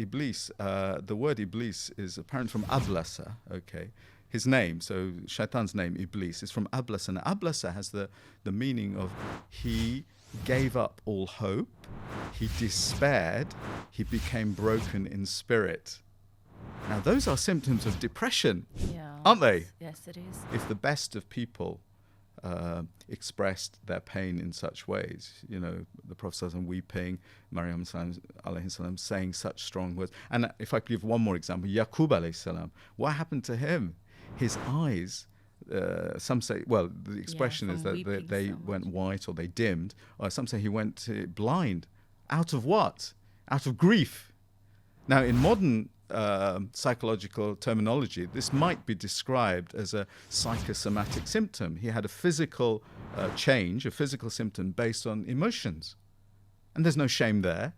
Iblis, the word Iblis is apparent from Ablasa, okay? His name, so Shaitan's name, Iblis, is from Ablasa. And Ablasa has the meaning of he gave up all hope, he despaired, he became broken in spirit. Now, those are symptoms of depression, aren't they? Yes, it is. If the best of people expressed their pain in such ways, the Prophet weeping, Maryam alayhi salam saying such strong words. And if I could give one more example, Yaqub alayhi salam, what happened to him? His eyes, some say, well, the expression is that they went white or they dimmed, or some say he went blind. Out of what? Out of grief. Now, in modern psychological terminology, this might be described as a psychosomatic symptom. He had a physical change, a physical symptom based on emotions, and there's no shame there,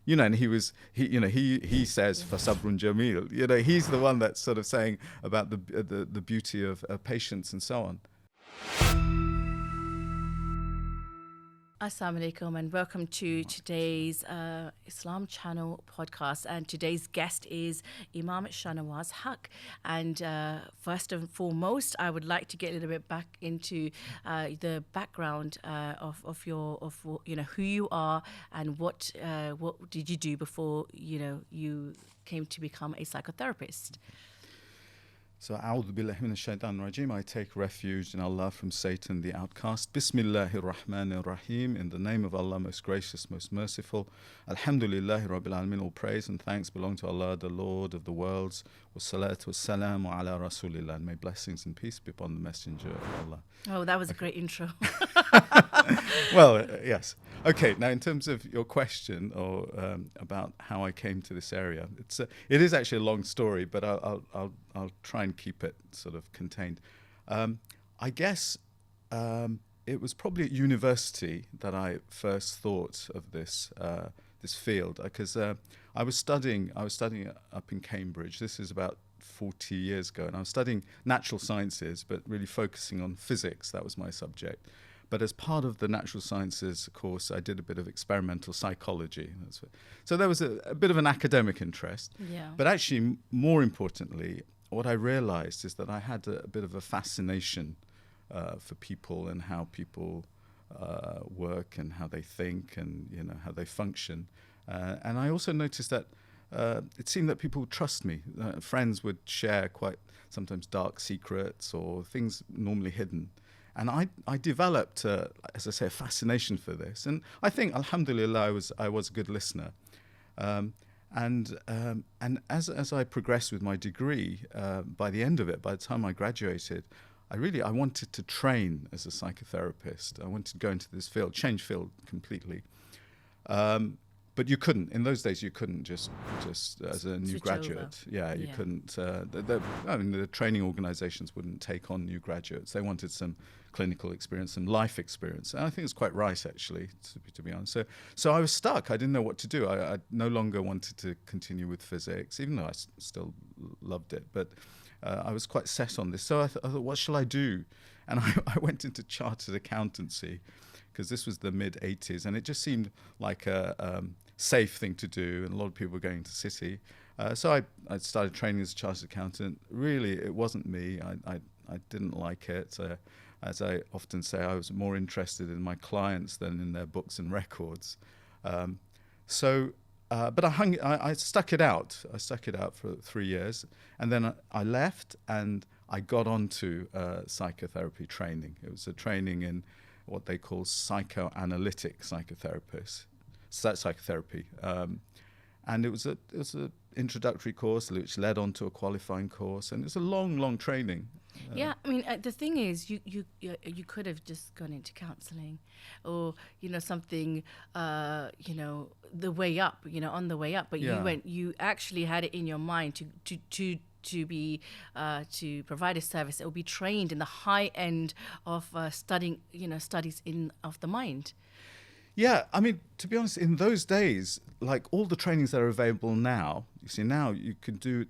And he says for sabrun jamil. He's the one that's sort of saying about the beauty of patience and so on. Assalamu alaikum and welcome to today's Islam Channel podcast. And today's guest is Imam Shahwanaz Haqq. And first and foremost, I would like to get a little bit back into the background of who you are and what did you do before you came to become a psychotherapist. So, A'udhu billahi minash shaitanir rajim. I take refuge in Allah from Satan, the outcast. Bismillahir Rahmanir Rahim. In the name of Allah, most gracious, most merciful. Alhamdulillahi Rabbil Alamin. All praise and thanks belong to Allah, the Lord of the worlds. Wassalatu wassalamu ala Rasulillah. And may blessings and peace be upon the Messenger of Allah. Oh, that was a great intro. Well, yes. Okay, now in terms of your question or about how I came to this area, it is actually a long story, but I'll try and keep it sort of contained. I guess it was probably at university that I first thought of this field, because I was studying up in Cambridge. This is about 40 years ago, and I was studying natural sciences, but really focusing on physics. That was my subject. But as part of the natural sciences course, I did a bit of experimental psychology. So there was a bit of an academic interest. Yeah. But actually, more importantly, what I realized is that I had a bit of a fascination for people and how people work and how they think and how they function. And I also noticed that it seemed that people would trust me. Friends would share quite sometimes dark secrets or things normally hidden. And I developed, as I say, a fascination for this. And I think, alhamdulillah, I was a good listener. And as I progressed with my degree, by the end of it, by the time I graduated, I wanted to train as a psychotherapist. I wanted to go into this field, change field completely. But you couldn't. In those days, you couldn't just as a new graduate. Yeah, you couldn't. The training organizations wouldn't take on new graduates. They wanted some clinical experience, some life experience. And I think it's quite right, actually, to be honest. So I was stuck. I didn't know what to do. I no longer wanted to continue with physics, even though I still loved it. But I was quite set on this. So I thought, what shall I do? And I went into chartered accountancy, because this was the mid-'80s, and it just seemed like a safe thing to do, and a lot of people were going to city. So I started training as a chartered accountant. Really, it wasn't me. I didn't like it. As I often say, I was more interested in my clients than in their books and records. But I stuck it out. I stuck it out for 3 years, and then I left, and I got onto psychotherapy training. It was a training in what they call psychoanalytic psychotherapy, and it was an introductory course which led on to a qualifying course, and it's a long training. Yeah, I mean, the thing is, you could have just gone into counselling, or something, the way up, on the way up. But you actually had it in your mind to provide a service that will be trained in the high end of studies of the mind. Yeah, I mean, to be honest, in those days, like all the trainings that are available now, now you can do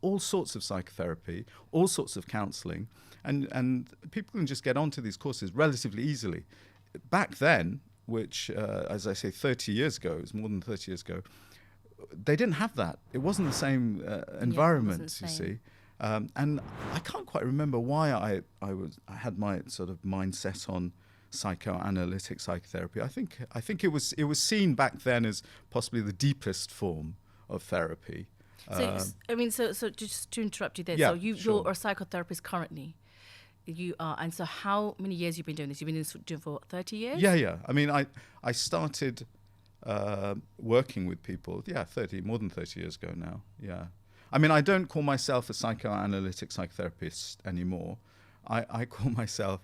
all sorts of psychotherapy, all sorts of counselling, and people can just get onto these courses relatively easily. Back then, which, as I say, 30 years ago, it was more than 30 years ago, they didn't have that. It wasn't the same environment, the you same. see. And I can't quite remember why I had my sort of mindset on psychoanalytic psychotherapy. I think it was seen back then as possibly the deepest form of therapy. So so just to interrupt you there. Yeah, So you're sure. a psychotherapist currently. You are, and so how many years you've been doing this? You've been doing for 30 years? Yeah. I mean, I started working with people, more than 30 years ago now. Yeah. I mean, I don't call myself a psychoanalytic psychotherapist anymore. I call myself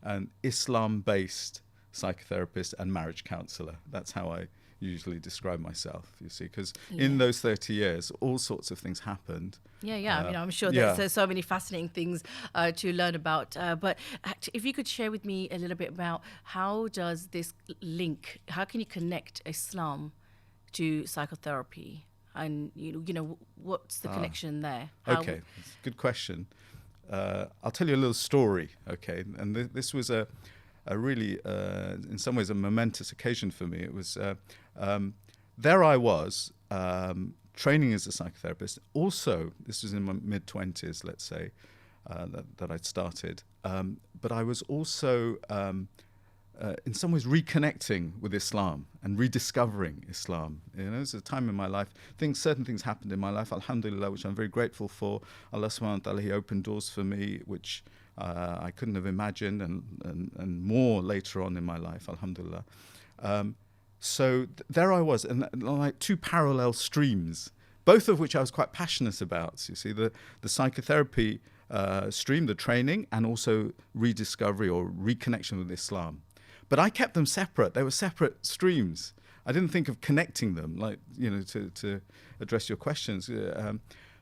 an Islam-based psychotherapist and marriage counselor. That's how I usually describe myself, you see, because in those 30 years, all sorts of things happened. Yeah. I mean, I'm sure there's so many fascinating things to learn about. But if you could share with me a little bit about how does this link, how can you connect Islam to psychotherapy? And, what's the connection there? Okay, that's a good question. I'll tell you a little story, okay? And this was a really, in some ways, a momentous occasion for me. It was, there I was, training as a psychotherapist. Also, this was in my mid-20s, let's say, that I'd started. But I was also, in some ways, reconnecting with Islam and rediscovering Islam. You know, it was a time in my life, certain things happened in my life, alhamdulillah, which I'm very grateful for. Allah subhanahu wa ta'ala, He opened doors for me, which I couldn't have imagined, and more later on in my life, alhamdulillah. So there I was, and like two parallel streams, both of which I was quite passionate about. You see, the psychotherapy stream, the training, and also rediscovery or reconnection with Islam. But I kept them separate. They were separate streams. I didn't think of connecting them, like, to address your questions.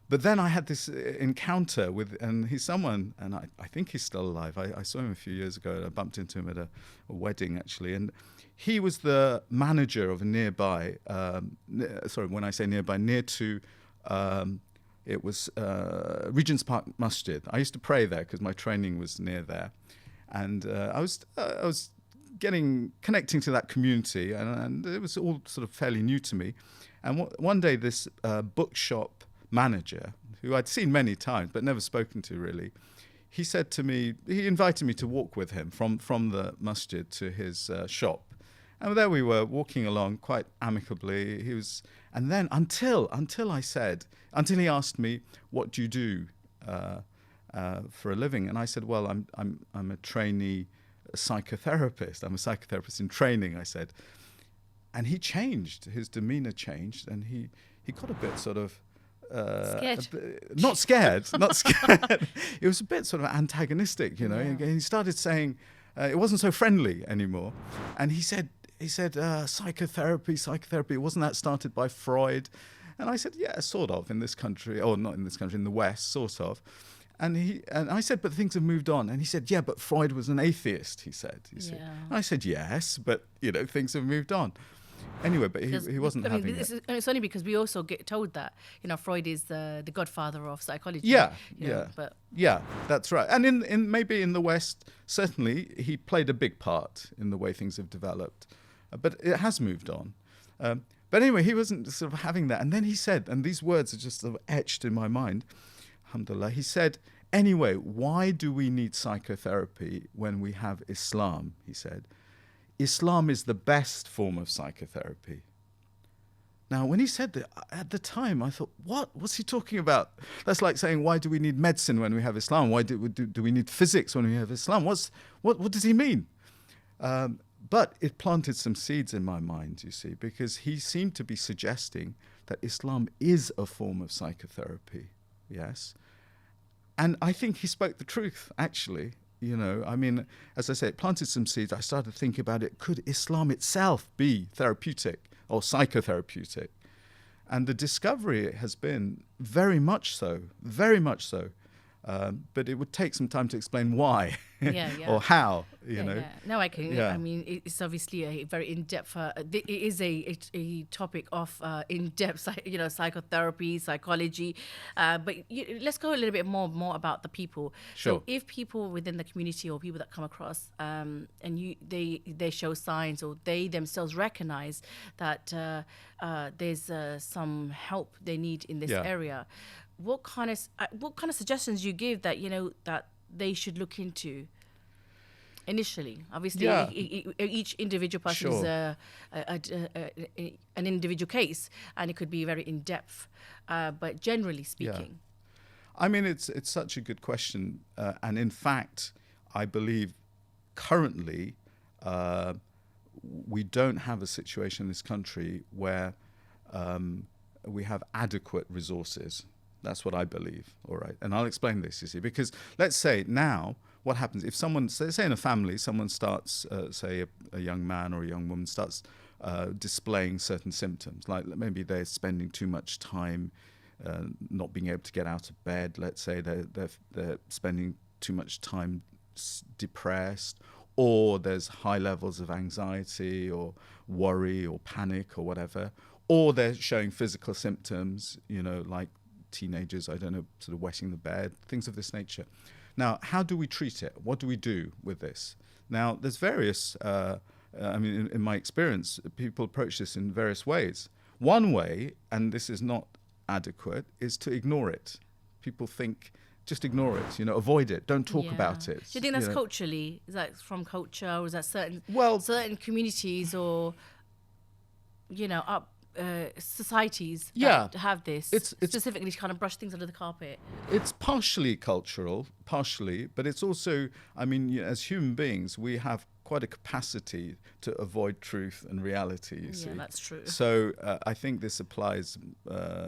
But then I had this encounter with, and he's someone, and I think he's still alive. I saw him a few years ago. I bumped into him at a wedding, actually. And he was the manager of a nearby, when I say nearby, near to, it was Regent's Park Masjid. I used to pray there because my training was near there. And I was connecting to that community, and it was all sort of fairly new to me. And one day this bookshop manager, who I'd seen many times but never spoken to really, he said to me, he invited me to walk with him from the masjid to his shop. And there we were walking along quite amicably. And then until he asked me, "What do you do for a living?" And I said, "Well, I'm a trainee psychotherapist. I'm a psychotherapist in training," I said. And he changed. His demeanor changed, and he got a bit sort of scared. Not scared. It was a bit sort of antagonistic, you know. Yeah. He started saying it wasn't so friendly anymore. And he said psychotherapy. Wasn't that started by Freud? And I said, yeah, sort of, in this country, or not in this country, in the West, sort of. And I said, but things have moved on. And he said, yeah, but Freud was an atheist, he said. You see. And I said, yes, but, things have moved on. Anyway, but he wasn't having it. And it's only because we also get told that, Freud is the godfather of psychology. Yeah, But yeah, that's right. And in maybe in the West, certainly he played a big part in the way things have developed. But it has moved on. But anyway, he wasn't sort of having that. And then he said, and these words are just sort of etched in my mind, alhamdulillah, he said, anyway, why do we need psychotherapy when we have Islam? He said, Islam is the best form of psychotherapy. Now, when he said that, at the time, I thought, what's he talking about? That's like saying, why do we need medicine when we have Islam? Why do we need physics when we have Islam? What does he mean? But it planted some seeds in my mind, you see, because he seemed to be suggesting that Islam is a form of psychotherapy, yes? And I think he spoke the truth, actually. I mean, as I say, it planted some seeds. I started thinking about it. Could Islam itself be therapeutic or psychotherapeutic? And the discovery has been very much so, very much so. But it would take some time to explain why. or how, you know. No, I can. Yeah. I mean, it's obviously a very in-depth. It is a topic of in-depth, psychotherapy, psychology. But let's go a little bit more about the people. Sure. So, if people within the community or people that come across, and they show signs or they themselves recognize that there's some help they need in this area, what kind of suggestions you give that that they should look into initially? Obviously, each individual person is an individual case, and it could be very in depth. But generally speaking, I mean, it's such a good question, and in fact, I believe currently we don't have a situation in this country where we have adequate resources. That's what I believe, all right? And I'll explain this, you see, because let's say now, what happens if someone, say in a family, someone starts, say a young man or a young woman starts displaying certain symptoms, like maybe they're spending too much time not being able to get out of bed, let's say they're spending too much time depressed, or there's high levels of anxiety or worry or panic or whatever, or they're showing physical symptoms, like teenagers, I don't know, sort of wetting the bed, things of this nature. Now, how do we treat it? What do we do with this? Now, there's various, in my experience, people approach this in various ways. One way, and this is not adequate, is to ignore it. People think, just ignore it, avoid it, don't talk about it. Do you think that's culturally? Is that from culture, or is that certain communities or, societies that have this, it's specifically to kind of brush things under the carpet? It's partially cultural, but it's also, as human beings, we have quite a capacity to avoid truth and reality, you see. Yeah, that's true. So I think this applies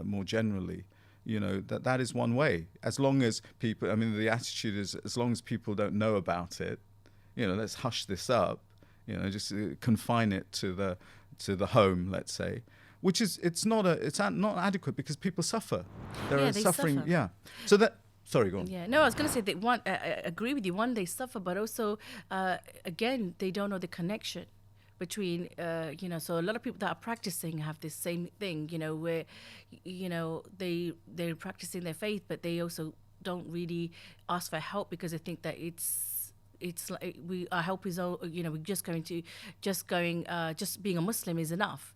more generally, that is one way. As long as people, the attitude is, as long as people don't know about it, let's hush this up, just confine it to the home, let's say. Which is, it's not adequate because people suffer. They suffering. Suffer. Yeah. So that, sorry, go on. Yeah, no, I was going to say that one, I agree with you. One, they suffer, but also, again, they don't know the connection between, so a lot of people that are practicing have this same thing, where, they're practicing their faith, but they also don't really ask for help because they think that it's like our help is, we're just being a Muslim is enough.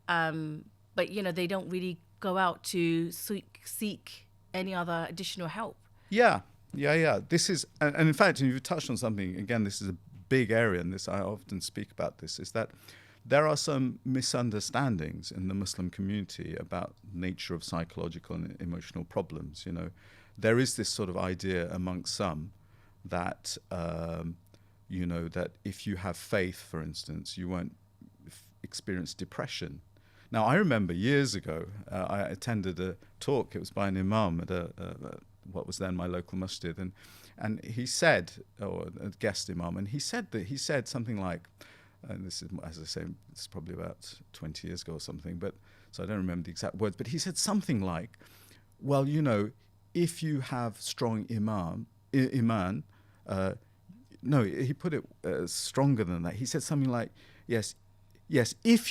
But they don't really go out to seek any other additional help. Yeah. This is, and in fact, you've touched on something. Again, this is a big area, and I often speak about this. Is that there are some misunderstandings in the Muslim community about the nature of psychological and emotional problems. There is this sort of idea amongst some that that if you have faith, for instance, you won't experience depression. Now, I remember years ago, I attended a talk. It was by an imam at what was then my local masjid, and he said, or a guest imam, and he said something like, and this is, as I say, it's probably about 20 years ago or something, but so I don't remember the exact words, but he said something like, well, if you have strong iman, no, he put it stronger than that. He said something like, yes, if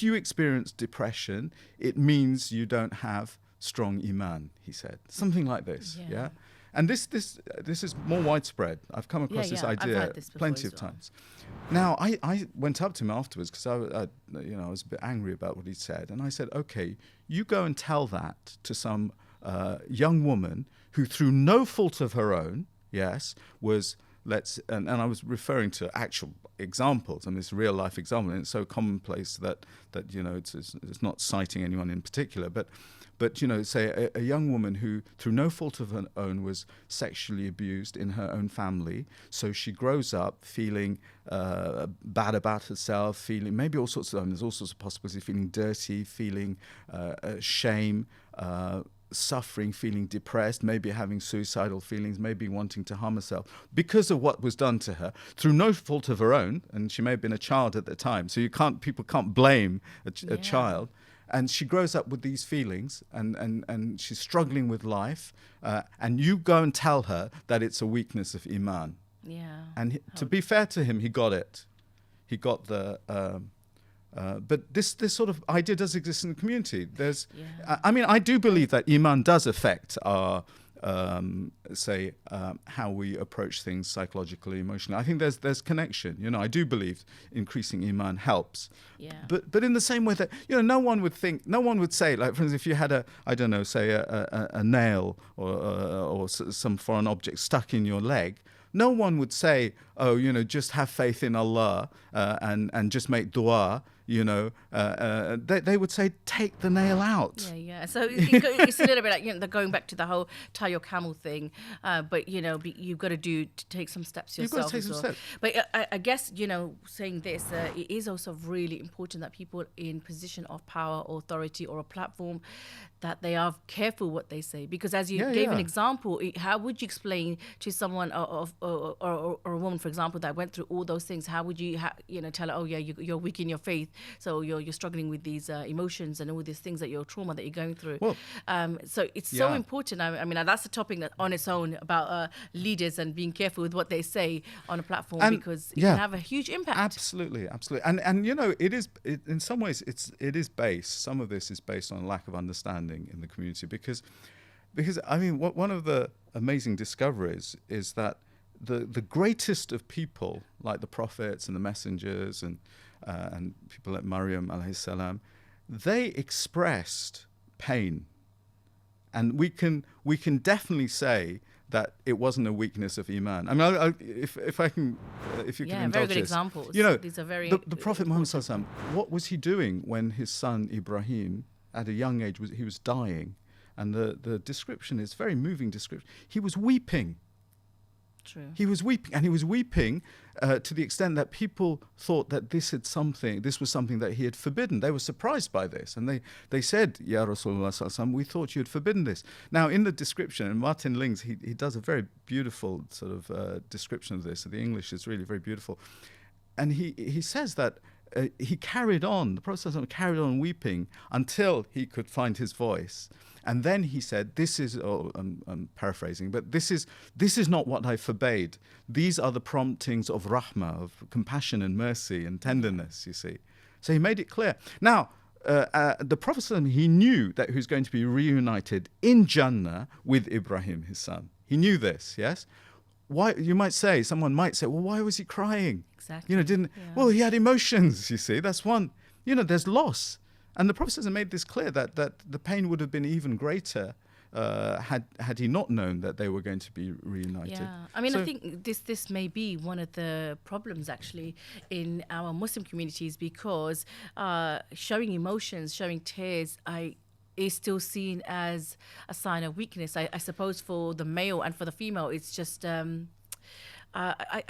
you experience depression, it means you don't have strong iman, he said. Something like this, yeah? And this is more widespread. I've come across this idea plenty of times. Now, I went up to him afterwards because I was a bit angry about what he said. And I said, okay, you go and tell that to some young woman who, through no fault of her own, was... and I was referring to actual examples, and this real life example, and it's so commonplace that it's not citing anyone in particular, but say a young woman who, through no fault of her own, was sexually abused in her own family, so she grows up feeling bad about herself, feeling maybe all sorts of, there's all sorts of possibilities, feeling dirty, feeling shame, suffering, feeling depressed, maybe having suicidal feelings, maybe wanting to harm herself because of what was done to her through no fault of her own, and she may have been a child at the time, so people can't blame a child. and she grows up with these feelings, and she's struggling with life, and you go and tell her that it's a weakness of iman. Yeah. And to be fair to him, he got it. He got the. But this sort of idea does exist in the community. There's, I mean, I do believe that iman does affect our, how we approach things psychologically, emotionally. I think there's connection. You know, I do believe increasing iman helps. Yeah. But in the same way that, you know, no one would say, like, for instance, if you had a nail or some foreign object stuck in your leg, no one would say, oh, you know, just have faith in Allah and just make dua. You know, they would say, take the nail out. Yeah. So it's a little bit like, you know, they're going back to the whole tie your camel thing. But, you know, you've got to take some steps yourself. You've got to take some steps. But I guess, you know, saying this, it is also really important that people in position of power, authority, or a platform, that they are careful what they say. Because as you gave an example, how would you explain to someone or a woman, for example, that went through all those things? How would you, tell her, oh yeah, you're weak in your faith, so you're struggling with these emotions and all these things that your trauma that you're going through. Well, so it's so important. I mean, that's a topic that on its own about leaders and being careful with what they say on a platform, because it can have a huge impact. Absolutely. And you know, in some ways it is based. Some of this is based on lack of understanding in the community, because I mean, one of the amazing discoveries is that the greatest of people, like the prophets and the messengers and people like Maryam alayhi salam, they expressed pain, and we can definitely say that it wasn't a weakness of iman. I mean, if you can indulge very good this. examples. You know, these are very the Prophet Muhammad sallallahu alaihi wasallam, what was he doing when his son Ibrahim, at a young age, he was dying, and the description is very moving description. He was weeping. True. He was weeping, and he was weeping to the extent that people thought that this was something that he had forbidden. They were surprised by this, and they said, Ya Rasulullah sallallahu alaihi wasallam, we thought you had forbidden this. Now, in the description, and Martin Lings, he does a very beautiful sort of description of this. The English is really very beautiful. And he says that he carried on, the Prophet sallallahu alaihi wasallam carried on weeping until he could find his voice. And then he said, I'm paraphrasing, but this is not what I forbade. These are the promptings of rahmah, of compassion and mercy and tenderness, you see. So he made it clear. Now, the Prophet ﷺ, he knew that he was going to be reunited in Jannah with Ibrahim, his son. He knew this, yes? Why? Someone might say, well, why was he crying? Exactly. You know, well, he had emotions, you see. That's one. You know, there's loss. And the Prophet made this clear that the pain would have been even greater had he not known that they were going to be reunited. Yeah, I mean, I think this may be one of the problems actually in our Muslim communities, because showing emotions, showing tears, is still seen as a sign of weakness. I suppose for the male and for the female, it's just. I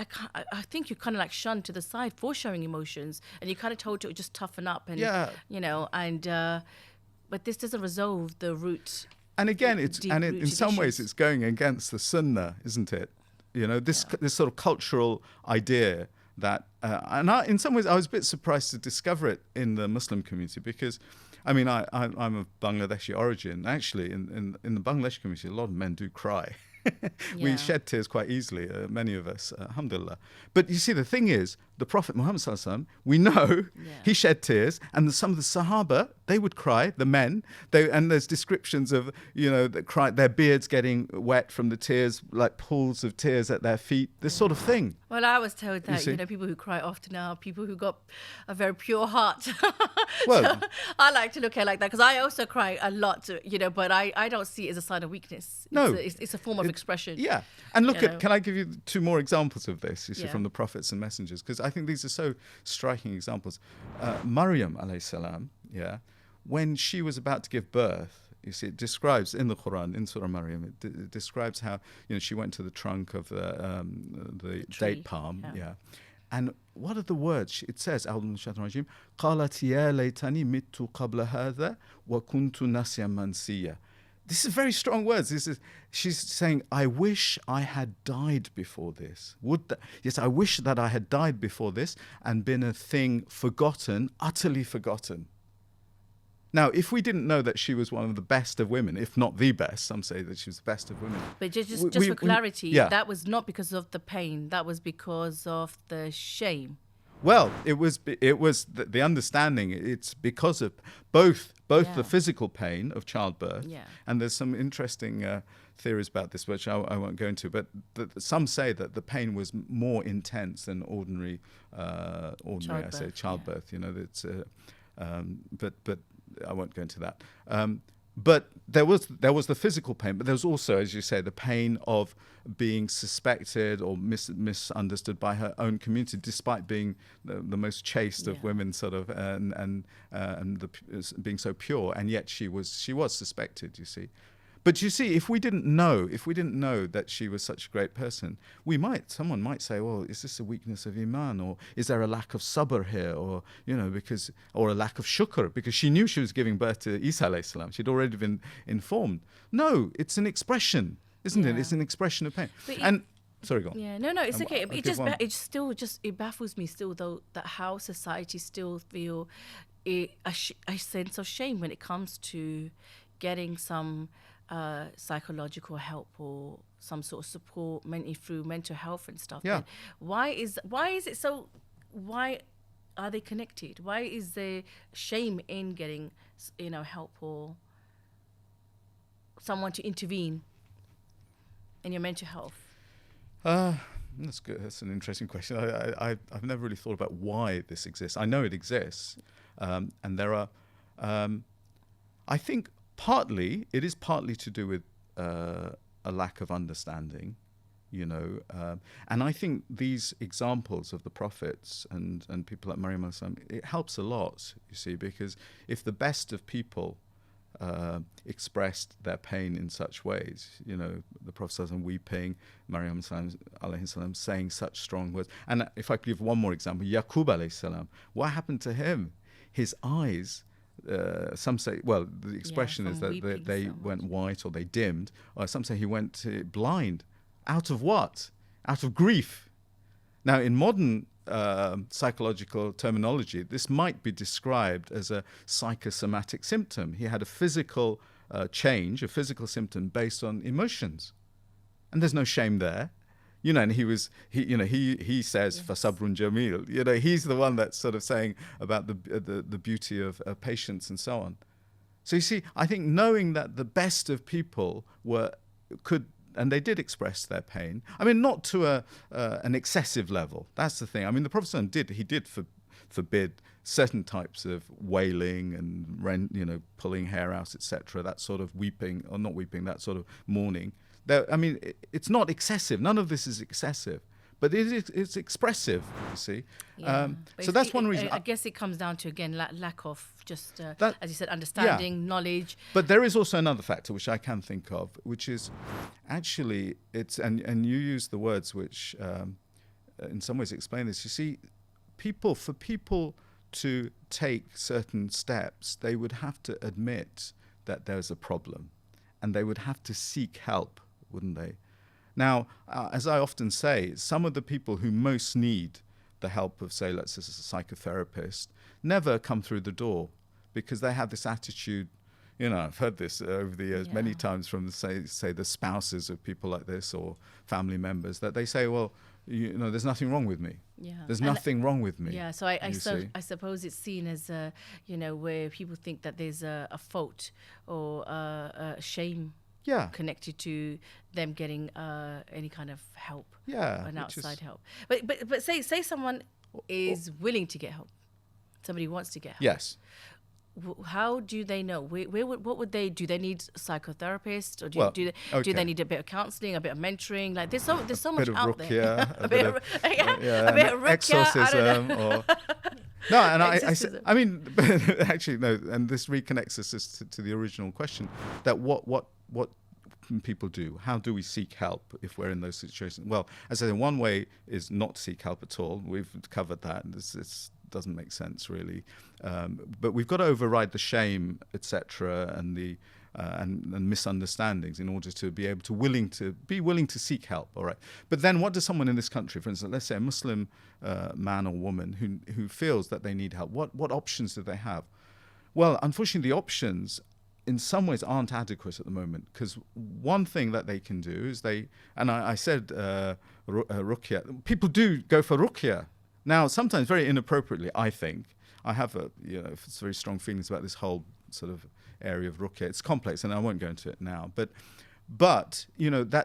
think you're kind of like shunned to the side for showing emotions, and you're kind of told to just toughen up, and you know, and but this doesn't resolve the root. And again, in some ways it's going against the Sunnah, isn't it? You know, this sort of cultural idea that, in some ways I was a bit surprised to discover it in the Muslim community, because, I mean, I'm of Bangladeshi origin. Actually, in the Bangladeshi community, a lot of men do cry. We shed tears quite easily, many of us, alhamdulillah. But you see, the thing is, the Prophet Muhammad sallallahu alaihi wasallam, we know he shed tears, and some of the Sahaba, they would cry, the men, and there's descriptions of, you know, that cry, their beards getting wet from the tears, like pools of tears at their feet, this sort of thing. Well, I was told that, you know, people who cry often are people who got a very pure heart. Well, so I like to look at it like that, because I also cry a lot, you know, but I don't see it as a sign of weakness. No. It's a form of expression. Yeah. And look can I give you two more examples of this, you see, from the prophets and messengers? Because I think these are so striking examples. Maryam alayhi salam, when she was about to give birth, you see, it describes in the Quran, in Surah Maryam, it describes how, you know, she went to the trunk of the date palm, and what are the words? It says, قالت يا ليتني مت قبل هذا وكنت ناسيا منسيا. This is very strong words. She's saying, I wish I had died before this. Yes, I wish that I had died before this and been a thing forgotten, utterly forgotten. Now, if we didn't know that she was one of the best of women, if not the best, some say that she was the best of women. But just for clarity, yeah. that was not because of the pain. That was because of the shame. Well, it was the understanding. It's because of both the physical pain of childbirth, and there's some interesting theories about this, which I won't go into. But some say that the pain was more intense than ordinary childbirth. You know, it's but I won't go into that. But there was the physical pain, but there was also, as you say, the pain of being suspected or misunderstood by her own community, despite being the most chaste of women, sort of, and being so pure, and yet she was suspected. You see. But you see, if we didn't know that she was such a great person, someone might say, well, is this a weakness of iman, or is there a lack of sabr here, or or a lack of shukr, because she knew she was giving birth to Isa alayhi salam. She'd already been informed. No, it's an expression, isn't it? It's an expression of pain. Sorry, go on. Yeah, no, it's okay. It baffles me still, though, that how society still feel a sense of shame when it comes to getting some psychological help or some sort of support through mental health and stuff. Yeah. Why is it so? Why are they connected? Why is there shame in getting help or someone to intervene in your mental health? That's good. That's an interesting question. I've never really thought about why this exists. I know it exists, and there are. I think it is partly to do with a lack of understanding, and I think these examples of the prophets and people like Maryam alayhi salam, it helps a lot, you see, because if the best of people expressed their pain in such ways, the Prophet ﷺ weeping, Maryam alayhi salam saying such strong words. And if I could give one more example, Yaqub alayhi salam, what happened to him? His eyes, some say, well, the expression is that they went white or they dimmed, or some say he went blind. Out of what? Out of grief. Now, in modern psychological terminology, this might be described as a psychosomatic symptom. He had a physical change, a physical symptom based on emotions, and there's no shame there. And he says fasabrun jamil. He's the one that's sort of saying about the beauty of patience and so on. So you see, I think knowing that the best of people could, and they did express their pain. I mean, not to an excessive level. That's the thing. I mean, the Prophet did forbid certain types of wailing and pulling hair out, etc. That sort of weeping, or not weeping, that sort of mourning. It's not excessive. None of this is excessive, but it's expressive, you see. Yeah. So that's one reason. I guess it comes down to, again, lack of just, as you said, understanding, knowledge. But there is also another factor which I can think of, which is actually and you use the words which in some ways explain this. You see, for people to take certain steps, they would have to admit that there's a problem, and they would have to seek help, wouldn't they? Now, as I often say, some of the people who most need the help of, say, let's say a psychotherapist, never come through the door because they have this attitude. I've heard this over the years many times from, say the spouses of people like this or family members, that they say, well, there's nothing wrong with me. Yeah. There's nothing wrong with me. Yeah, so I suppose it's seen as, where people think that there's a fault or a shame connected to them getting any kind of help, an outside help. But say someone is willing to get help. Somebody wants to get help. Yes. How do they know? What would they do? They need a psychotherapist, or do they need a bit of counselling, a bit of mentoring? Like there's so much out there. A bit of ruqya, exorcism, or no. And I mean, actually no. And this reconnects us to the original question: that what can people do? How do we seek help if we're in those situations? Well, as I said, one way is not to seek help at all. We've covered that. This doesn't make sense really, but we've got to override the shame, etc., and the and misunderstandings in order to be able to willing to seek help. All right, but then what does someone in this country, for instance, let's say a Muslim man or woman who feels that they need help, what options do they have? Well, unfortunately, the options in some ways aren't adequate at the moment, because one thing that they can do is I said ruqya. People do go for ruqya. Now, sometimes very inappropriately, I think. I have very strong feelings about this whole sort of area of ruqya. It's complex, and I won't go into it now. But that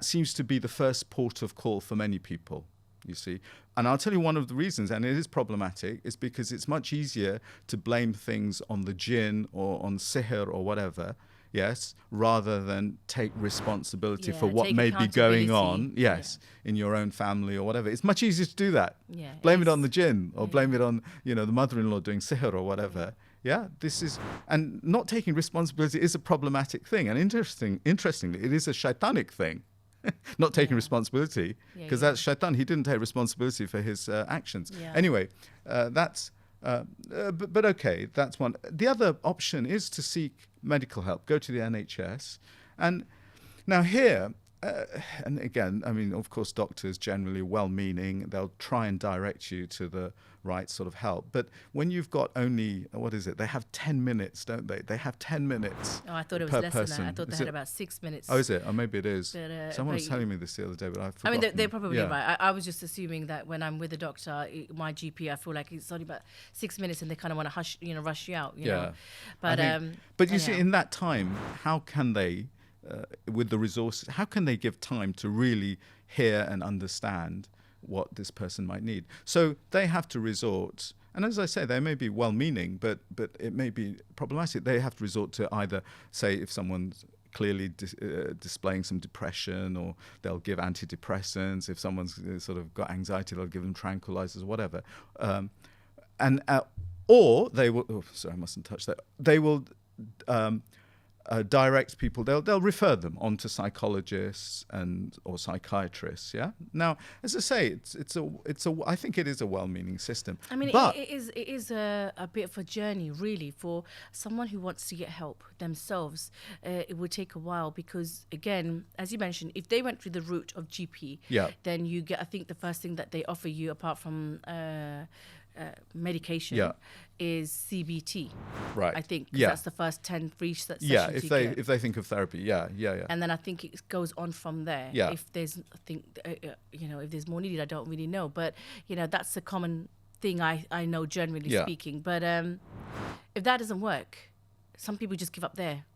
seems to be the first port of call for many people, you see. And I'll tell you one of the reasons, and it is problematic, is because it's much easier to blame things on the jinn or on sihr or whatever, yes, rather than take responsibility for what may be going on, yes, in your own family or whatever. It's much easier to do that. Yeah, blame it on the jinn, or blame it on, the mother-in-law doing sihr or whatever. Yeah, and not taking responsibility is a problematic thing. And interestingly, it is a shaitanic thing. Not taking responsibility, because that's shaitan. He didn't take responsibility for his actions. Yeah. Anyway, but okay, that's one. The other option is to seek medical help. Go to the NHS. And now here, and again, I mean, of course, doctors generally well-meaning. They'll try and direct you to the right sort of help. But when you've got only, what is it? They have 10 minutes, don't they? They have 10 minutes. Oh, I thought it was less than that. I thought they had about 6 minutes. Oh, is it? Or maybe it is. But, someone was telling me this the other day, but I forgot. I mean, they're probably right. I was just assuming that when I'm with a doctor, my GP, I feel like it's only about 6 minutes, and they kind of want to rush you out. You know? But you see, in that time, how can they? With the resources, how can they give time to really hear and understand what this person might need? So they have to resort, and as I say, they may be well-meaning, but it may be problematic. They have to resort to either, say, if someone's clearly displaying some depression, or they'll give antidepressants. If someone's sort of got anxiety, they'll give them tranquilizers, whatever. Or they will, oh, sorry, I mustn't touch that. They will direct people. They'll refer them on to psychologists or psychiatrists. Yeah. Now, as I say, I think it is a well-meaning system. I mean, it is a bit of a journey, really, for someone who wants to get help themselves. It would take a while because, again, as you mentioned, if they went through the route of GP, then you get. I think the first thing that they offer you, apart from medication, is CBT. Right. I think that's the first 10 free sessions. Yeah, if they think of therapy, yeah. And then I think it goes on from there. Yeah. If there's, I think, if there's more needed, I don't really know. But that's a common thing I know, generally speaking. But if that doesn't work, some people just give up there,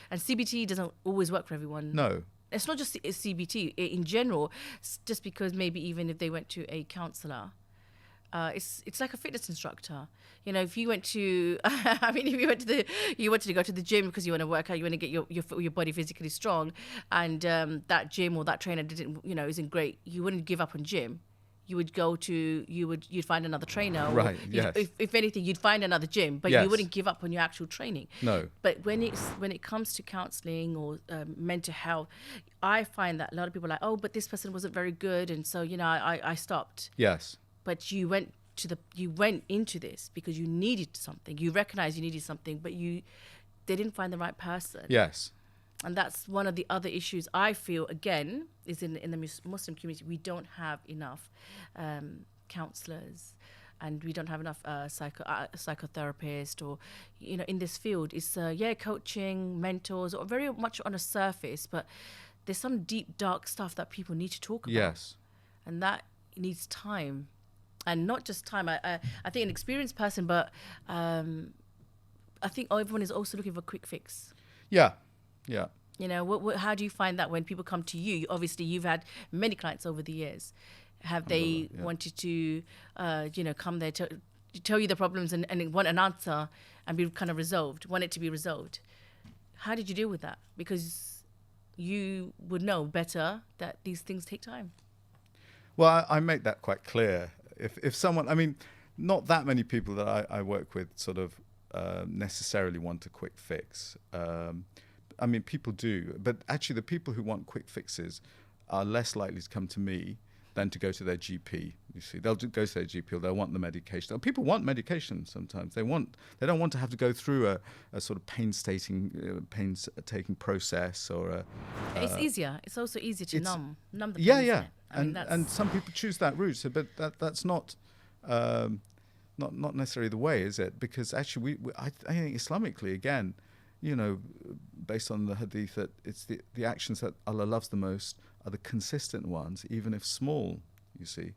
and CBT doesn't always work for everyone. No. It's not just CBT in general. Just because maybe even if they went to a counsellor. It's like a fitness instructor. If you went to, you wanted to go to the gym because you want to work out, you want to get your body physically strong, and that gym or that trainer isn't great. You wouldn't give up on gym. You would you'd find another trainer. Right. Yes. If anything, you'd find another gym, but you wouldn't give up on your actual training. No. But when it comes to counselling or mental health, I find that a lot of people are like, oh, but this person wasn't very good, and so I stopped. Yes. But you went into this because you needed something. You recognized you needed something, but they didn't find the right person. Yes. And that's one of the other issues I feel, again, is in the Muslim community. We don't have enough counselors, and we don't have enough psychotherapists, or in this field. It's coaching, mentors, or very much on a surface, but there's some deep, dark stuff that people need to talk about. Yes. And that needs time. And not just time. I think an experienced person, but I think everyone is also looking for a quick fix. Yeah. How do you find that when people come to you? Obviously, you've had many clients over the years. Have they wanted to, come there to tell you the problems and want an answer and be kind of want it to be resolved? How did you deal with that? Because you would know better that these things take time. Well, I make that quite clear. If someone, I mean, not that many people that I work with sort of necessarily want a quick fix. I mean, people do, but actually the people who want quick fixes are less likely to come to me than to go to their GP. You see, they'll go to their GP, or they'll want the medication. People want medication sometimes. They don't want to have to go through a sort of painstaking process, or it's easier. It's also easier to numb the pain. Yeah. And some people choose that route. So, but that's not not necessarily the way, is it? Because actually, I think Islamically, again, based on the hadith, that it's the actions that Allah loves the most are the consistent ones, even if small, you see.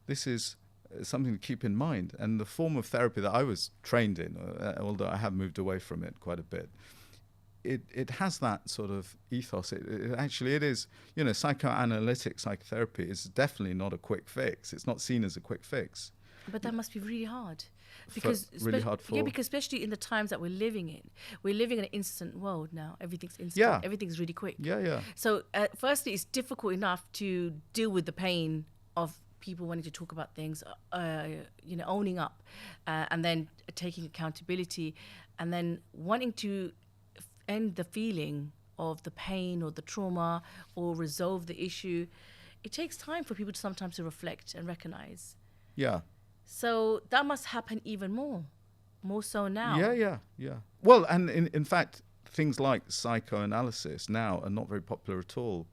This is something to keep in mind. And the form of therapy that I was trained in, although I have moved away from it quite a bit, it has that sort of ethos. It is, psychoanalytic psychotherapy is definitely not a quick fix. It's not seen as a quick fix. But that must be really hard. Because especially in the times that we're living in. We're living in an instant world now. Everything's instant. Yeah. Everything's really quick. Yeah. So firstly, it's difficult enough to deal with the pain of people wanting to talk about things, owning up, and then taking accountability, and then wanting to end the feeling of the pain or the trauma or resolve the issue. It takes time for people to sometimes to reflect and recognize. Yeah. So that must happen even more so now. Yeah. Well, and in fact, things like psychoanalysis now are not very popular at all,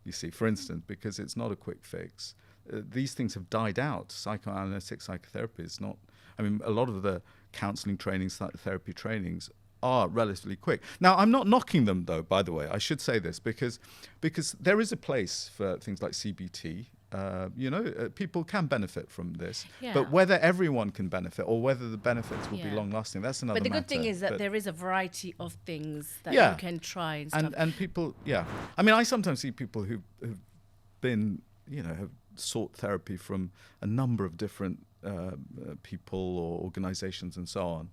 you see, for instance, because it's not a quick fix. These things have died out. Psychoanalytic psychotherapy is not, a lot of the counseling trainings, psychotherapy trainings are relatively quick. Now, I'm not knocking them, though, by the way. I should say this because there is a place for things like CBT. People can benefit from this. Yeah. But whether everyone can benefit or whether the benefits will be long-lasting, that's another matter. But the good thing is that there is a variety of things that you can try and stuff. And people, I sometimes see people who've been, have sought therapy from a number of different people or organizations and so on,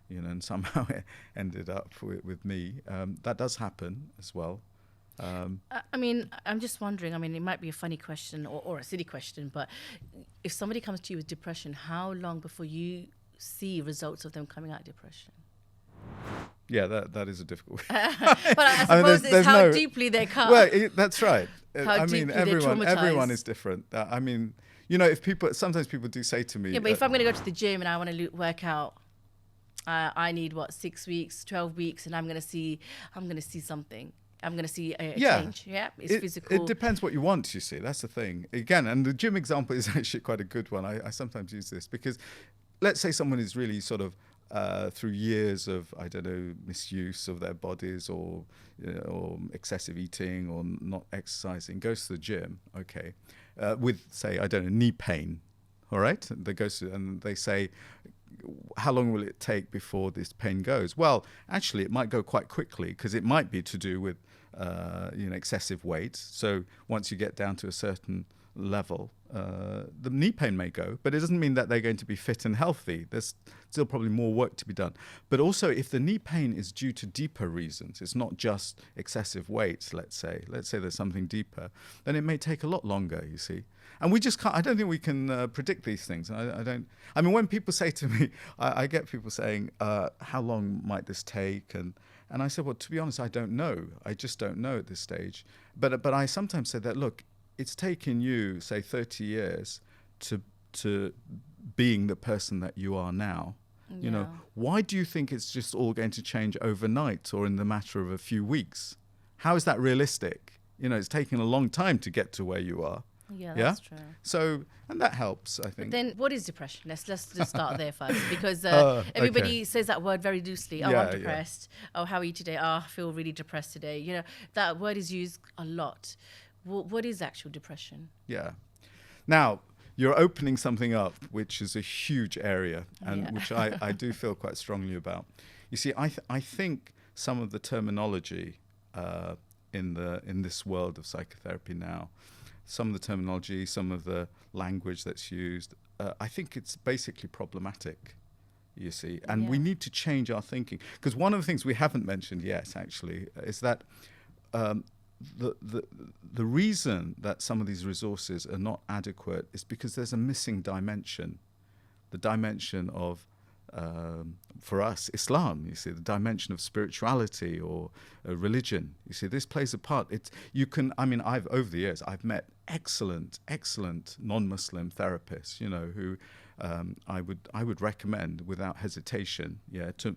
and somehow it ended up with me. That does happen as well. I'm just wondering, it might be a funny question or a silly question, but if somebody comes to you with depression, how long before you see results of them coming out of depression? Yeah, that is a difficult But I suppose it's how deeply they come. Well, that's right. Everyone is different. Sometimes people do say to me... Yeah, but if I'm going to go to the gym and I want to work out, I need 6 weeks, 12 weeks, and I'm going to see something. I'm going to see a change. Yeah, it's physical. It depends what you want, you see. That's the thing. Again, and the gym example is actually quite a good one. I sometimes use this because let's say someone is really sort of through years of, misuse of their bodies or excessive eating or not exercising, goes to the gym, with, say, knee pain, all right? And they say, how long will it take before this pain goes? Well, actually, it might go quite quickly because it might be to do with excessive weight. So once you get down to a certain level, the knee pain may go, but it doesn't mean that they're going to be fit and healthy. There's still probably more work to be done. But also, if the knee pain is due to deeper reasons, it's not just excessive weight, let's say there's something deeper, then it may take a lot longer, you see. And we just can't, I don't think we can predict these things. When people say to me, I get people saying, how long might this take? And I said, well, to be honest, I don't know. I just don't know at this stage. But I sometimes say that, look, it's taken you, say, 30 years to being the person that you are now. Yeah. Why do you think it's just all going to change overnight or in the matter of a few weeks? How is that realistic? It's taken a long time to get to where you are. Yeah, that's true. So, and that helps, I think. But then what is depression? Let's just start there first, because everybody says that word very loosely. Oh, I'm depressed. Yeah. Oh, how are you today? Oh, I feel really depressed today. That word is used a lot. What is actual depression? Yeah. Now, you're opening something up, which is a huge area, and which I do feel quite strongly about. You see, I think some of the terminology in this world of psychotherapy now, some of the terminology, some of the language that's used, I think it's basically problematic, you see. And we need to change our thinking. Because one of the things we haven't mentioned yet, actually, is that the reason that some of these resources are not adequate is because there's a missing dimension. The dimension of, for us, Islam, you see, the dimension of spirituality or religion. You see, this plays a part. Over the years, I've met excellent non-Muslim therapists, who I would recommend without hesitation,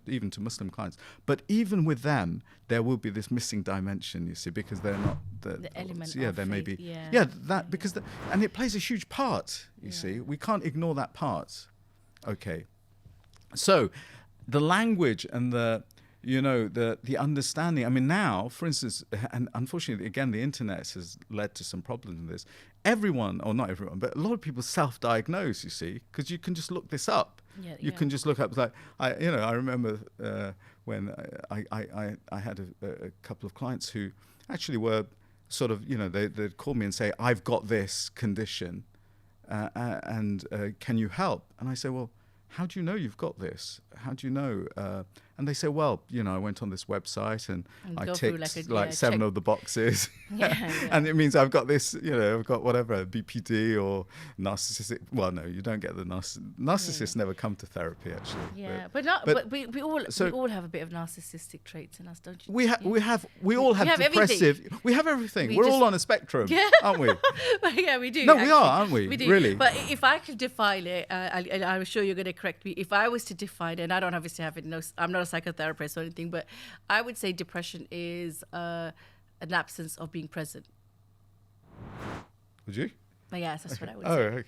even to Muslim clients. But even with them, there will be this missing dimension, you see, because they're not the element. There faith, may be. And it plays a huge part. You see, we can't ignore that part. Okay. So the language and the understanding. I mean, now, for instance, and unfortunately, again, the internet has led to some problems in this. Everyone, or not everyone, but a lot of people self-diagnose, you see, because you can just look this up. You can just look up, like, I remember when I had a couple of clients who actually were sort of, they'd call me and say, I've got this condition, and can you help? And I say, well, how do you know you've got this? How do you know? And they say, well, I went on this website and I ticked like 7 of the boxes. And it means I've got this, I've got whatever, BPD or narcissistic. Well, no, you don't get the narcissists never come to therapy, actually. Yeah, but we all have a bit of narcissistic traits in us, don't you? We all have depressive. Everything. We have everything. We're all on a spectrum, aren't we? Yeah, we do. No, we are, aren't we? We do. Really. But if I could define it, I'm sure you're going to correct me. If I was to define it, and I don't obviously have it, I'm not a psychotherapist or anything, but I would say depression is an absence of being present. Would you? Yes, that's what I would say. Okay.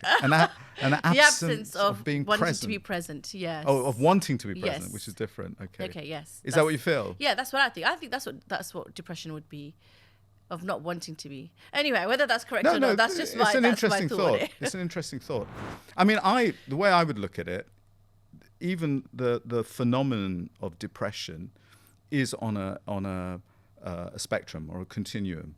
An absence of being wanting present. to be present, yes. Oh, of wanting to be present, Yes. which is different. Okay. Okay, yes. Is that what you feel? Yeah, that's what I think. I think that's what depression would be, of not wanting to be. Anyway, whether that's correct or not, that's just my thought. It's an interesting thought. I mean, the way I would look at it, even the phenomenon of depression is on a spectrum or a continuum.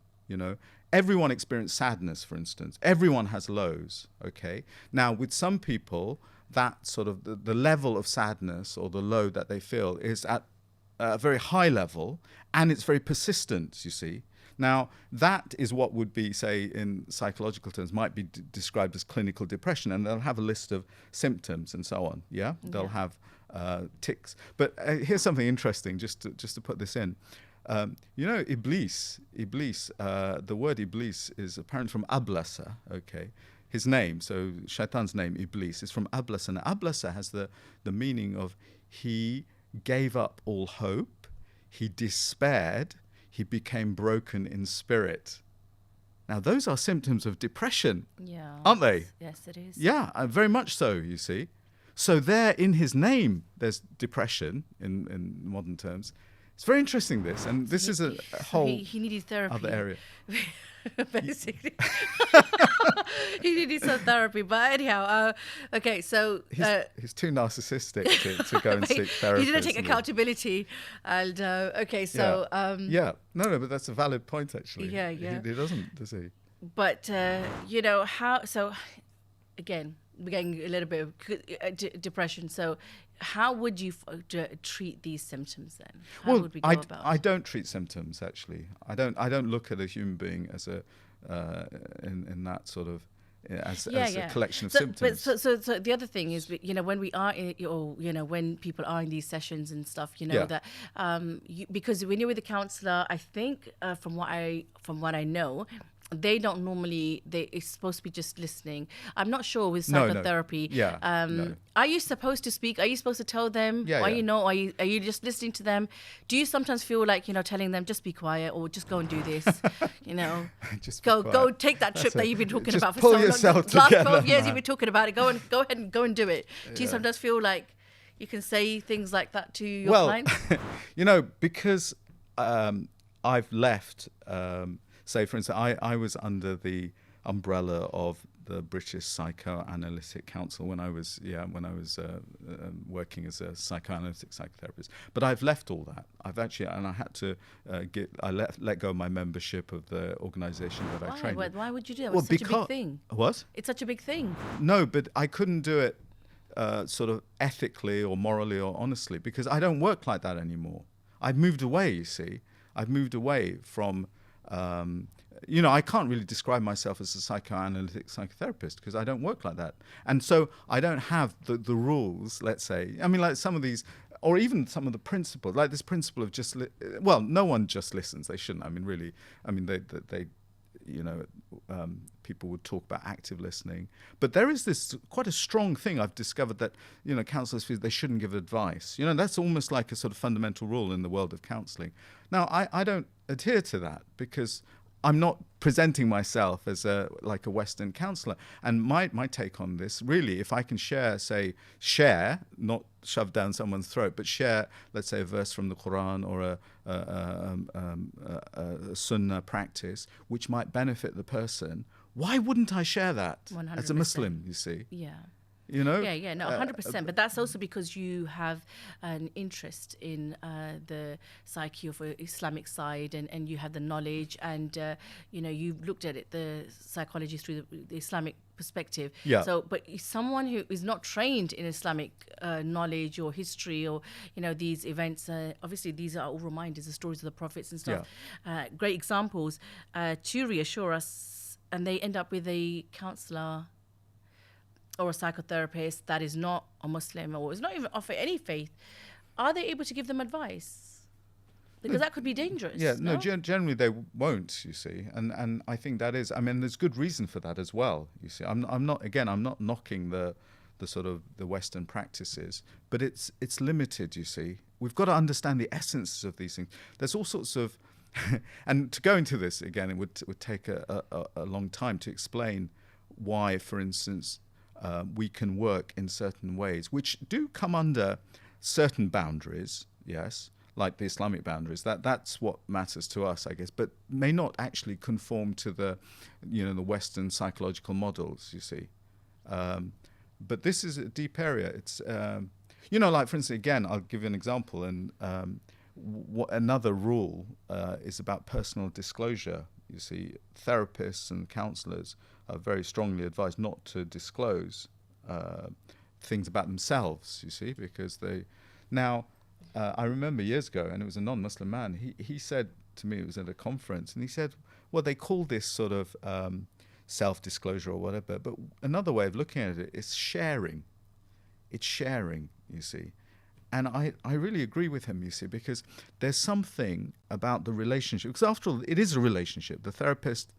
Everyone experiences sadness, for instance. Everyone has lows. Okay. Now, with some people, that sort of the level of sadness or the low that they feel is at a very high level, and it's very persistent. You see. Now, that is what would be, say, in psychological terms, might be described as clinical depression, and they'll have a list of symptoms and so on. Yeah, they'll have tics. But here's something interesting, just to put this in. Iblis. The word Iblis is apparently from Ablasa. Okay, his name. So Shaitan's name, Iblis, is from Ablasa, and Ablasa has the meaning of he gave up all hope, he despaired. He became broken in spirit. Now, those are symptoms of depression, aren't they? Yes, it is. Yeah, very much so, you see. So there, in his name, there's depression in modern terms. It's very interesting, this. And this is a whole he needed therapy. Other area. Basically. He needed some therapy. But anyhow, okay, so... he's too narcissistic to go and seek therapy. He didn't take accountability. And, okay, so... Yeah. No, but that's a valid point, actually. Yeah. He doesn't, does he? But, how... So, again, we're getting a little bit of depression. So how would you treat these symptoms then? How would we go about it? I don't treat symptoms, actually. I don't look at a human being as in that sort of as a collection of symptoms. So the other thing is, when we are when people are in these sessions and stuff, that because when you're with a counsellor, I think from what I know, they don't normally. It's supposed to be just listening. I'm not sure with psychotherapy. No. Are you supposed to speak? Are you supposed to tell them? Yeah. You know? Are you just listening to them? Do you sometimes feel like telling them just be quiet or just go and do this? Just go take that trip that you've been talking about for pull so long. yourself Last together, 12 years man. you've been talking about it. Go ahead and go and do it. Do you sometimes feel like you can say things like that to your clients? Because I've left. Say, for instance, I was under the umbrella of the British Psychoanalytic Council when I was working as a psychoanalytic psychotherapist. But I've left all that. I had to let go of my membership of the organisation that I trained in. Why would you do that? It's such a big thing. What? It's such a big thing. No, but I couldn't do it sort of ethically or morally or honestly because I don't work like that anymore. I've moved away, you see. I've moved away from... I can't really describe myself as a psychoanalytic psychotherapist because I don't work like that. And so I don't have the rules, let's say. I mean, like some of these, or even some of the principles, like this principle of no one just listens. They shouldn't. I mean, really, they people would talk about active listening. But there is this quite a strong thing I've discovered that, counsellors feel they shouldn't give advice. That's almost like a sort of fundamental rule in the world of counselling. Now, I don't adhere to that because I'm not presenting myself as like a Western counselor. And my take on this, really, if I can share, not shove down someone's throat, but share, let's say, a verse from the Quran or a Sunnah practice, which might benefit the person, why wouldn't I share that 100%. as a Muslim, you see? Yeah. You know? Yeah, no, 100%. But that's also because you have an interest in the psyche of the Islamic side, and you have the knowledge, and you've looked at it, the psychology through the Islamic perspective. Yeah. So, but someone who is not trained in Islamic knowledge or history or these events, obviously these are all reminders, the stories of the prophets and stuff. Yeah. Great examples to reassure us, and they end up with a counselor or a psychotherapist that is not a Muslim or is not even offer any faith. Are they able to give them advice? Because that could be dangerous. Yeah, no, generally they won't, you see. And I think that is, I mean, there's good reason for that as well, you see. I'm not knocking the sort of the Western practices, but it's limited, you see. We've got to understand the essence of these things. There's all sorts of, and to go into this again, it would take a long time to explain why, for instance, we can work in certain ways, which do come under certain boundaries, yes, like the Islamic boundaries. That's what matters to us, I guess, but may not actually conform to the Western psychological models, you see. But this is a deep area. It's, like, for instance, again, I'll give you an example. And another rule is about personal disclosure. You see, therapists and counselors are very strongly advised not to disclose things about themselves, you see, because they... Now, I remember years ago, and it was a non-Muslim man, he said to me, it was at a conference, and he said, well, they call this sort of self-disclosure or whatever, but another way of looking at it is sharing. It's sharing, you see. And I really agree with him, you see, because there's something about the relationship. Because after all, it is a relationship. The therapist,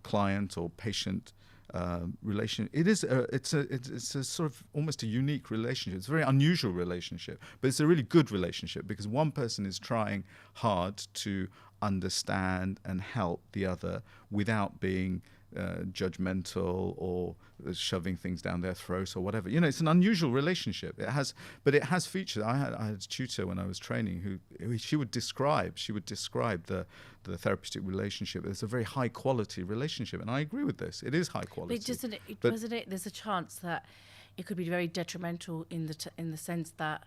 client or patient relation. It's a sort of almost a unique relationship. It's a very unusual relationship, but it's a really good relationship because one person is trying hard to understand and help the other without being judgmental or shoving things down their throats or whatever. It's an unusual relationship. It has features. I had a tutor when I was training who she would describe the therapeutic relationship as a very high quality relationship, and I agree with this. It is high quality. But doesn't it? There's a chance that it could be very detrimental in the sense that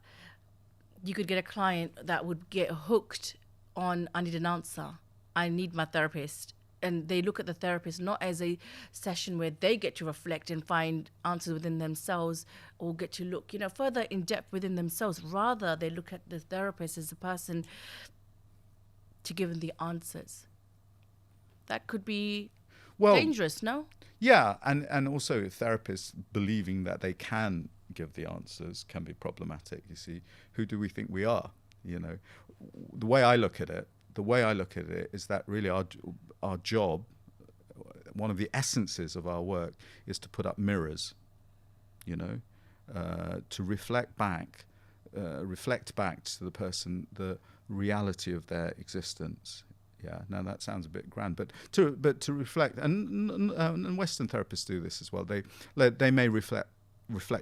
you could get a client that would get hooked on, I need an answer, I need my therapist. And they look at the therapist not as a session where they get to reflect and find answers within themselves or get to look, further in depth within themselves. Rather, they look at the therapist as a person to give them the answers. That could be dangerous, no? Yeah, and also therapists believing that they can give the answers can be problematic. You see, who do we think we are? The way I look at it is that really our job, one of the essences of our work, is to put up mirrors, to reflect back to the person the reality of their existence. Yeah, now that sounds a bit grand, but to reflect, and Western therapists do this as well. They may reflect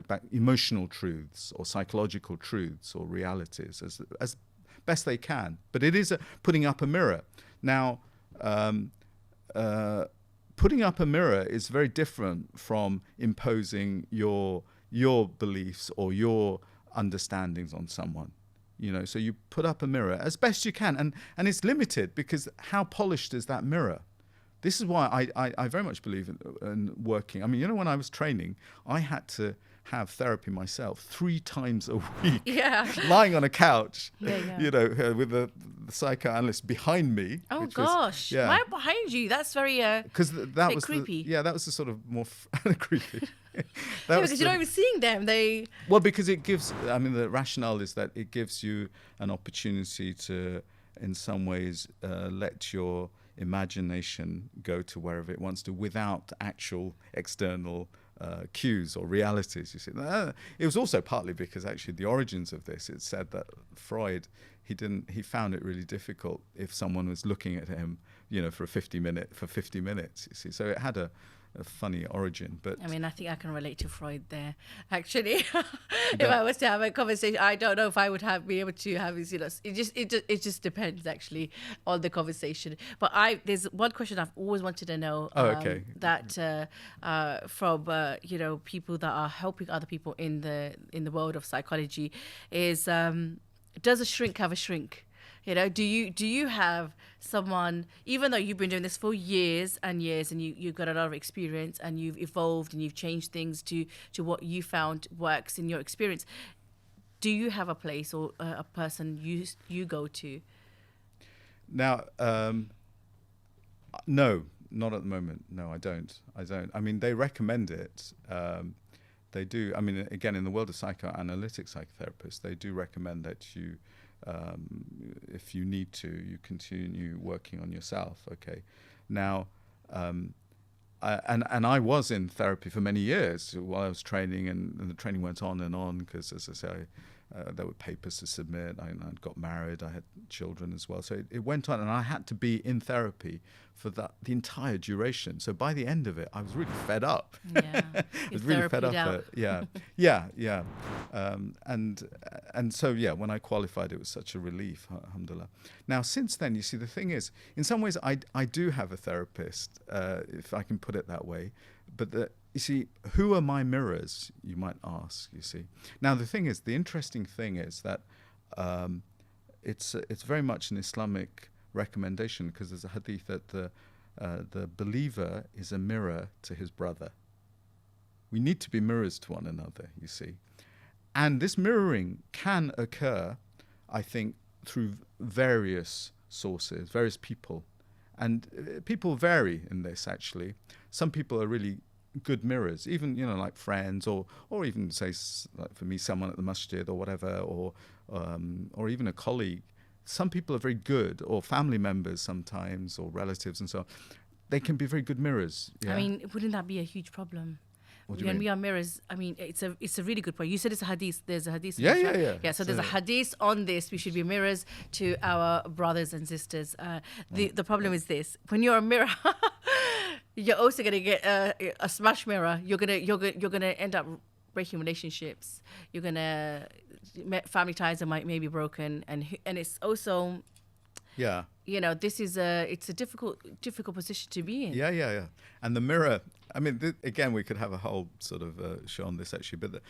back emotional truths or psychological truths or realities as best they can, but it is putting up a mirror. Now, putting up a mirror is very different from imposing your beliefs or your understandings on someone. So you put up a mirror as best you can, and it's limited because how polished is that mirror? This is why I very much believe in working. I mean, when I was training, I had to have therapy myself 3 times a week, lying on a couch, with the psychoanalyst behind me. Oh gosh, why behind you? That's very because that was creepy. That was the sort of more creepy. Because you're not even seeing them. Because it gives. I mean, the rationale is that it gives you an opportunity to, in some ways, let your imagination go to wherever it wants to without actual external cues or realities. You see, it was also partly because actually the origins of this. It said that Freud, he found it really difficult if someone was looking at him, for 50 minutes, you see. So it had a funny origin. But I mean, I think I can relate to Freud there, actually. If I was to have a conversation, I don't know if I would be able to have this, it just depends actually on the conversation. But there's one question I've always wanted to know. Okay. That from people that are helping other people in the world of psychology is, does a shrink have a shrink? Do you have someone, even though you've been doing this for years and years, and you've got a lot of experience and you've evolved and you've changed things to what you found works in your experience, do you have a place or a person you go to? Now, no, not at the moment. No, I don't. I mean, they recommend it. They do. I mean, again, in the world of psychoanalytic psychotherapists, they do recommend that you, if you need to, you continue working on yourself. Okay. Now, I was in therapy for many years while I was training, and the training went on because, as I say, there were papers to submit. I got married. I had children as well. So it went on, and I had to be in therapy for the entire duration. So by the end of it, I was really fed up. Yeah, I was really fed up. Yeah. And so, when I qualified, it was such a relief, alhamdulillah. Now, since then, you see, the thing is, in some ways, I do have a therapist, if I can put it that way. But you see, who are my mirrors, you might ask, you see. Now, the interesting thing is that it's very much an Islamic recommendation, because there's a hadith that the believer is a mirror to his brother. We need to be mirrors to one another, you see. And this mirroring can occur, I think, through various sources, various people. And people vary in this, actually. Some people are really good mirrors, even, like friends, or even, say, like for me, someone at the masjid or whatever, or even a colleague. Some people are very good, or family members sometimes, or relatives and so on. They can be very good mirrors. Yeah? I mean, wouldn't that be a huge problem? What do you When mean? we are mirrors, I mean, it's a really good point. You said it's a hadith. There's a hadith. Yeah. Yeah, so there's a hadith on this. We should be mirrors to our brothers and sisters. The problem is this: when you're a mirror, you're also gonna get a smash mirror. You're gonna end up breaking relationships. You're gonna family ties might be broken, and it's also. Yeah. This is it's a difficult position to be in. Yeah. And the mirror, I mean, again, we could have a whole sort of show on this, actually, but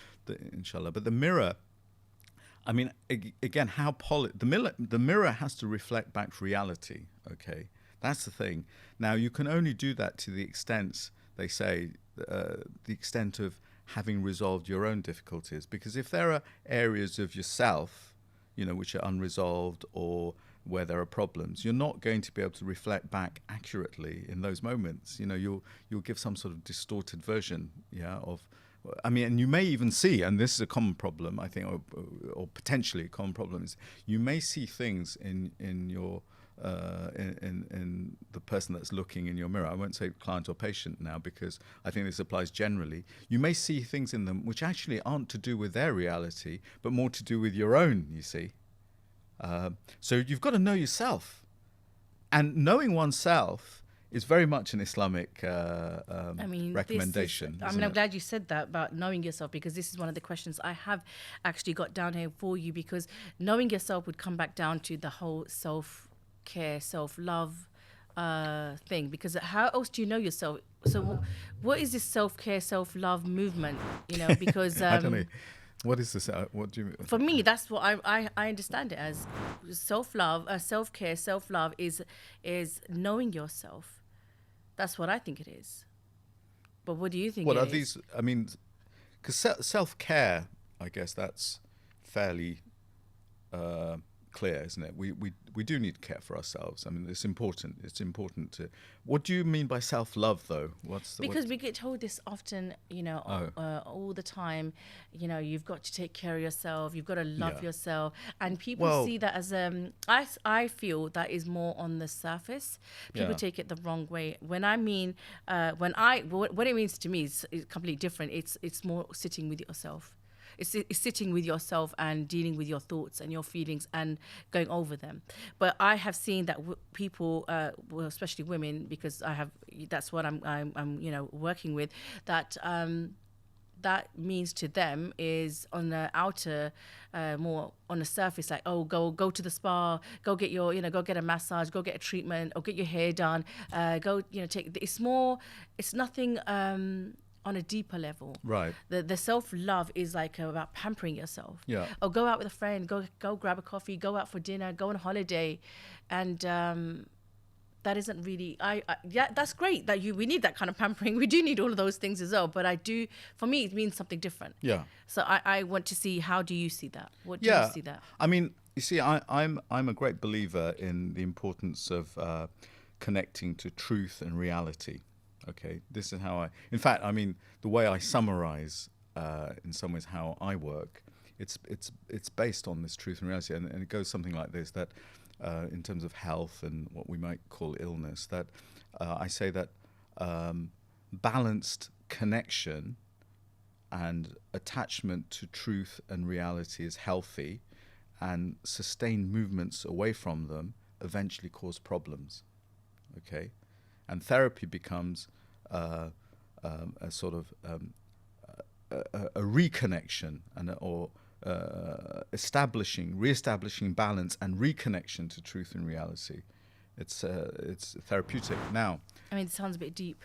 inshallah. But the mirror, I mean, again, the mirror has to reflect back reality, okay? That's the thing. Now, you can only do that to the extent, they say, the extent of having resolved your own difficulties. Because if there are areas of yourself, which are unresolved, or where there are problems, you're not going to be able to reflect back accurately in those moments. You'll give some sort of distorted version, of. I mean, and you may even see, and this is a common problem, I think, or potentially a common problem, is you may see things in your in the person that's looking in your mirror. I won't say client or patient now, because I think this applies generally. You may see things in them which actually aren't to do with their reality, but more to do with your own, you see. So you've got to know yourself. And knowing oneself is very much an Islamic recommendation. I'm glad you said that about knowing yourself, because this is one of the questions I have actually got down here for you, because knowing yourself would come back down to the whole self-care, self-love thing. Because how else do you know yourself? So what is this self-care, self-love movement? Because... I don't know. What is this? What do you mean? For me, that's what I understand it as. Self-love, self-care, self-love is knowing yourself. That's what I think it is. But what do you think? What are these? I mean, because self-care, I guess that's fairly clear, isn't it? We do need to care for ourselves. I mean, it's important. It's important to. What do you mean by self-love, though? Because we get told this often, all the time. You've got to take care of yourself. You've got to love yourself, and people see that as I feel that is more on the surface. People take it the wrong way. When I mean, what it means to me is completely different. It's more sitting with yourself. it's sitting with yourself and dealing with your thoughts and your feelings and going over them. But I have seen that people, well, especially women, because that's what I'm working with, that that means to them is on the outer, more on the surface, like, oh, go to the spa, go get go get a massage, go get a treatment, or get your hair done, it's nothing on a deeper level. Right. The self-love is like about pampering yourself. Yeah. Or go out with a friend, go grab a coffee, go out for dinner, go on holiday, and that isn't really that's great that we need that kind of pampering. We do need all of those things as well, but for me it means something different. Yeah. So I want to see, how do you see that? What do you see that? I mean, you see, I'm a great believer in the importance of connecting to truth and reality. Okay, this is how in fact, I mean, the way I summarize in some ways how I work, it's based on this truth and reality, and it goes something like this, that in terms of health and what we might call illness, that I say that balanced connection and attachment to truth and reality is healthy, and sustained movements away from them eventually cause problems. Okay, and therapy becomes a sort of a reconnection or re-establishing balance and reconnection to truth and reality. It's therapeutic. Now, I mean, it sounds a bit deep.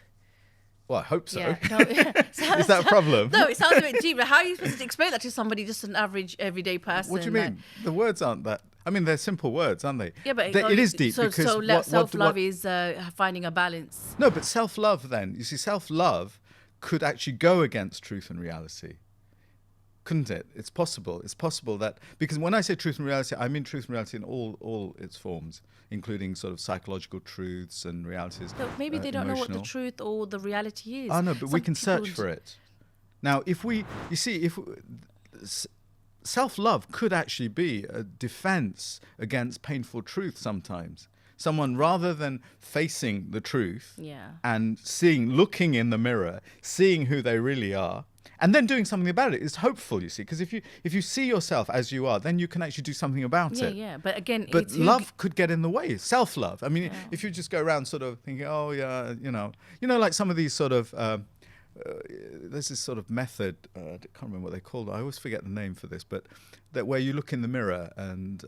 Well, I hope so. Yeah, no, Is that a problem? No, it sounds a bit deep. But how are you supposed to explain that to somebody, just an average, everyday person? What do you mean? The words aren't that. I mean, they're simple words, aren't they? Yeah, but it is deep because self-love is finding a balance. No, but self-love. Then you see, self-love could actually go against truth and reality, couldn't it? It's possible. It's possible that, because when I say truth and reality, I mean truth and reality in all its forms, including sort of psychological truths and realities. So maybe they don't know what the emotional. truth or the reality is. Oh no, but we can search for it. Now, self-love could actually be a defense against painful truth sometimes. Someone, rather than facing the truth and looking in the mirror, seeing who they really are, and then doing something about it, is hopeful, you see. Because if you see yourself as you are, then you can actually do something about it. Yeah. But again, love could get in the way. Self-love. I mean, if you just go around sort of thinking, oh yeah, like some of these sort of there's this sort of method. I can't remember what they called it. I always forget the name for this, but that where you look in the mirror and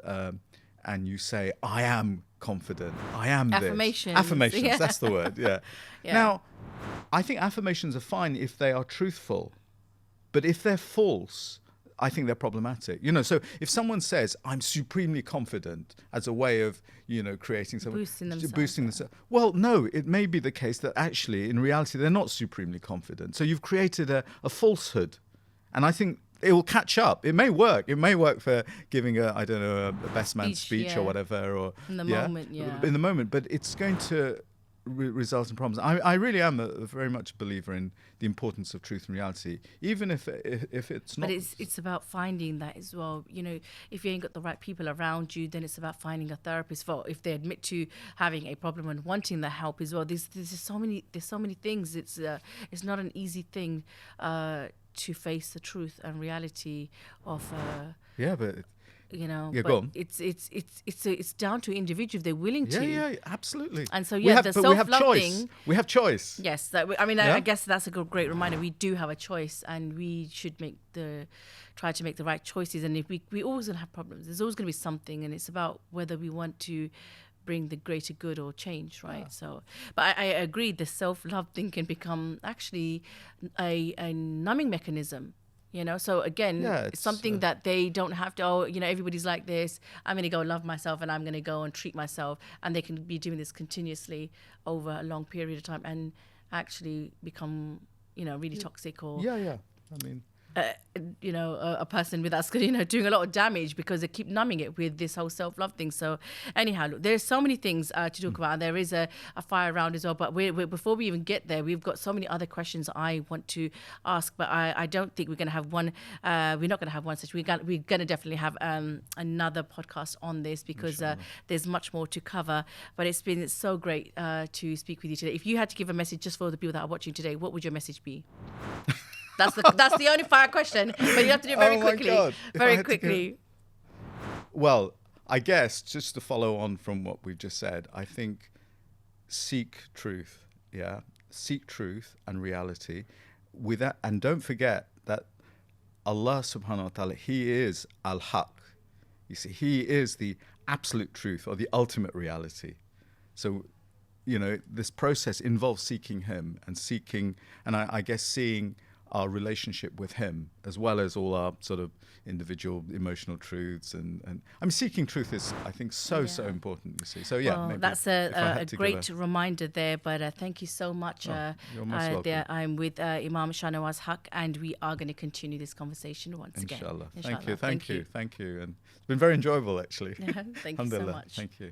you say, I am confident. I am affirmations. This. Affirmations. Yeah. That's the word. Yeah. Now, I think affirmations are fine if they are truthful, but if they're false, I think they're problematic. So if someone says, I'm supremely confident as a way of, creating something, boosting themselves. Well, no, it may be the case that actually, in reality, they're not supremely confident. So you've created a falsehood. And I think it will catch up. It may work. It may work for giving a best man speech or whatever. Or in the moment, in the moment. But it's going to result in problems. I really am very much a believer in the importance of truth and reality, even if it's not. But it's about finding that as well. If you ain't got the right people around you, then it's about finding a therapist. For if they admit to having a problem and wanting the help as well. There's so many things. It's not an easy thing to face the truth and reality of. Go on. It's down to individual if they're willing to. Yeah, absolutely. And so the self-love thing. We have choice. Yes, I guess that's a great reminder. We do have a choice, and we should try to make the right choices. And if we always gonna have problems, there's always gonna be something, and it's about whether we want to bring the greater good or change, right? Yeah. So, but I agree, the self-love thing can become actually a numbing mechanism. So again, it's something that they don't have to, everybody's like this, I'm going to go love myself and I'm going to go and treat myself. And they can be doing this continuously over a long period of time and actually become, really toxic or... Yeah. I mean... a person with us, doing a lot of damage because they keep numbing it with this whole self-love thing. So anyhow, look, there's so many things to talk about. There is a fire round as well, but before we even get there, we've got so many other questions I want to ask, but I don't think we're going to have one. We're not going to have one session. We're going to definitely have another podcast on this because there's much more to cover. But it's been so great to speak with you today. If you had to give a message just for the people that are watching today, what would your message be? That's the only fire question, but you have to do it very quickly. God. Very quickly. Well, I guess just to follow on from what we've just said, I think seek truth. Yeah, seek truth and reality. With that, and don't forget that Allah subhanahu wa ta'ala, He is al-Haqq. You see, He is the absolute truth or the ultimate reality. So, this process involves seeking Him and I guess seeing our relationship with Him, as well as all our sort of individual emotional truths. And seeking truth is, I think, so important, you see. So, well, maybe that's a great reminder there, but thank you so much. You're most welcome. I'm with Imam Shahwanaz Haqq, and we are going to continue this conversation once again. Inshallah. Thank you. And it's been very enjoyable, actually. Thank you so much. Thank you.